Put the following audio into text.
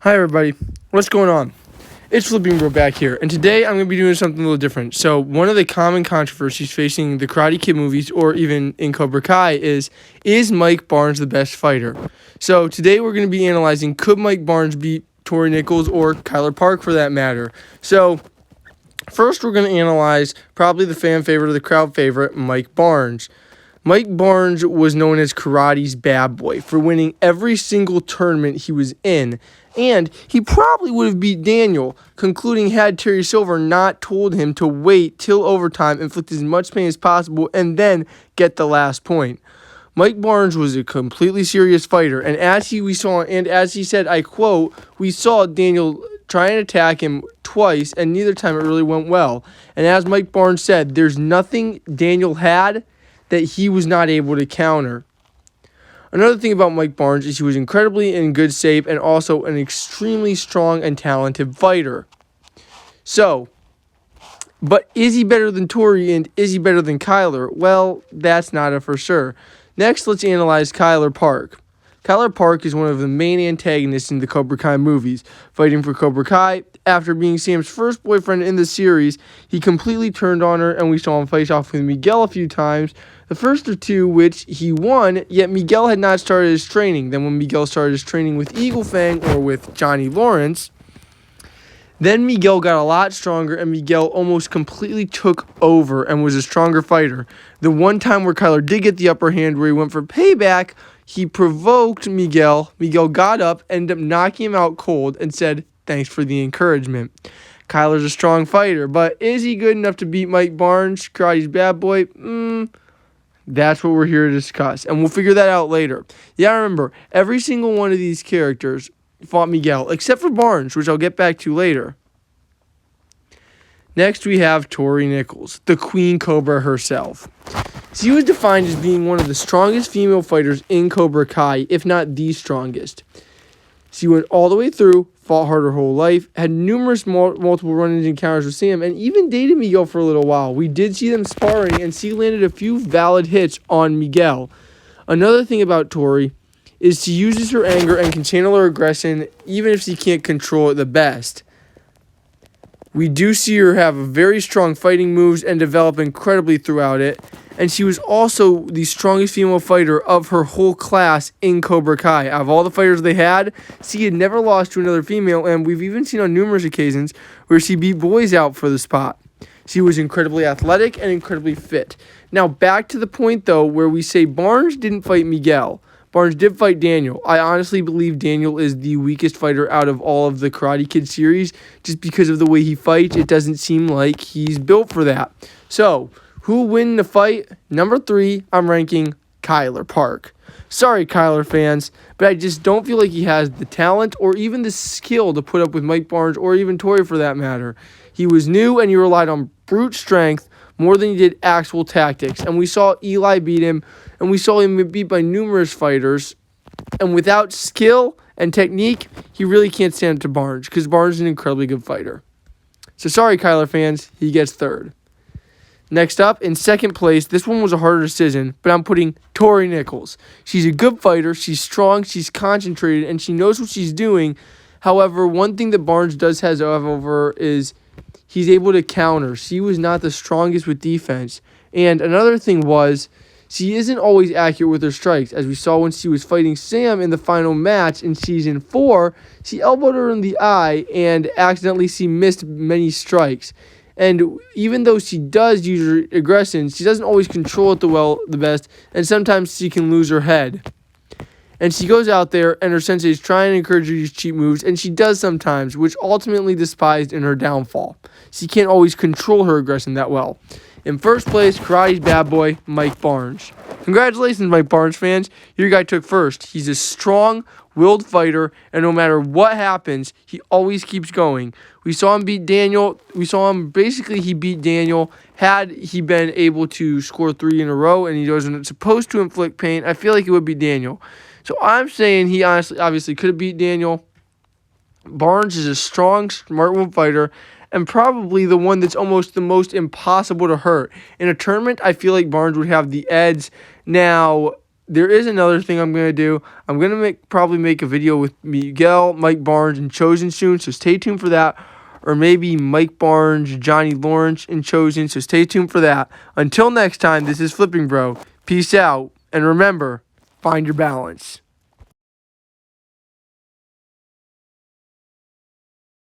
Hi everybody, what's going on? It's Flipping Bro back here, and today I'm going to be doing something a little different. So one of the common controversies facing the Karate Kid movies, or even in Cobra Kai, is Mike Barnes the best fighter? So today we're going to be analyzing, could Mike Barnes beat Tory Nichols or Kyler Park for that matter? So first we're going to analyze probably the fan favorite or the crowd favorite, Mike Barnes. Mike Barnes was known as karate's bad boy for winning every single tournament he was in, and he probably would have beat Daniel, concluding had Terry Silver not told him to wait till overtime, inflict as much pain as possible, and then get the last point. Mike Barnes was a completely serious fighter, and as he said, I quote, "We saw Daniel try and attack him twice, and neither time it really went well." And as Mike Barnes said, there's nothing Daniel had that he was not able to counter. Another thing about Mike Barnes is he was incredibly in good shape and also an extremely strong and talented fighter. So, but is he better than Tory and is he better than Kyler? Well, that's not a for sure. Next, let's analyze Kyler Park. Kyler Park is one of the main antagonists in the Cobra Kai movies. Fighting for Cobra Kai, after being Sam's first boyfriend in the series, he completely turned on her, and we saw him face off with Miguel a few times. The first of two, which he won, yet Miguel had not started his training. Then when Miguel started his training with Eagle Fang or with Johnny Lawrence, then Miguel got a lot stronger, and Miguel almost completely took over and was a stronger fighter. The one time where Kyler did get the upper hand, where he went for payback, he provoked Miguel. Miguel got up, ended up knocking him out cold, and said, "Thanks for the encouragement." Kyler's a strong fighter, but is he good enough to beat Mike Barnes, karate's bad boy? That's what we're here to discuss, and we'll figure that out later. Yeah, remember, every single one of these characters fought Miguel, except for Barnes, which I'll get back to later. Next, we have Tory Nichols, the Queen Cobra herself. She was defined as being one of the strongest female fighters in Cobra Kai, if not the strongest. She went all the way through, fought hard her whole life, had numerous multiple run-ins encounters with Sam, and even dated Miguel for a little while. We did see them sparring, and she landed a few valid hits on Miguel. Another thing about Tory is she uses her anger and can channel her aggression even if she can't control it the best. We do see her have very strong fighting moves and develop incredibly throughout it. And she was also the strongest female fighter of her whole class in Cobra Kai. Out of all the fighters they had, she had never lost to another female, and we've even seen on numerous occasions where she beat boys out for the spot. She was incredibly athletic and incredibly fit. Now, back to the point, though, where we say Barnes didn't fight Miguel. Barnes did fight Daniel. I honestly believe Daniel is the weakest fighter out of all of the Karate Kid series. Just because of the way he fights, it doesn't seem like he's built for that. So, who will win the fight? Number 3, I'm ranking Kyler Park. Sorry, Kyler fans, but I just don't feel like he has the talent or even the skill to put up with Mike Barnes or even Tory for that matter. He was new and he relied on brute strength more than he did actual tactics. And we saw Eli beat him, and we saw him beat by numerous fighters. And without skill and technique, he really can't stand up to Barnes because Barnes is an incredibly good fighter. So sorry, Kyler fans, he gets 3rd. Next up, in 2nd place, this one was a harder decision, but I'm putting Tory Nichols. She's a good fighter, she's strong, she's concentrated, and she knows what she's doing. However, one thing that Barnes does have over is he's able to counter. She was not the strongest with defense. And another thing was, she isn't always accurate with her strikes. As we saw when she was fighting Sam in the final match in Season 4, she elbowed her in the eye, and accidentally she missed many strikes. And even though she does use her aggression, she doesn't always control it the best, and sometimes she can lose her head. And she goes out there, and her sensei is trying to encourage her to use cheap moves, and she does sometimes, which ultimately despised in her downfall. She can't always control her aggression that well. In 1st place, karate's bad boy, Mike Barnes. Congratulations, Mike Barnes fans. Your guy took 1st. He's a strong-willed fighter, and no matter what happens, he always keeps going. We saw him beat Daniel. He beat Daniel. Had he been able to score 3 in a row, and he wasn't supposed to inflict pain, I feel like it would be Daniel. So I'm saying he obviously could have beat Daniel. Barnes is a strong, smart fighter, and probably the one that's almost the most impossible to hurt. In a tournament, I feel like Barnes would have the edge. Now, there is another thing I'm going to do. I'm going to probably make a video with Miguel, Mike Barnes, and Chosen soon, so stay tuned for that. Or maybe Mike Barnes, Johnny Lawrence, and Chosen, so stay tuned for that. Until next time, this is Flipping Bro. Peace out, and remember, find your balance.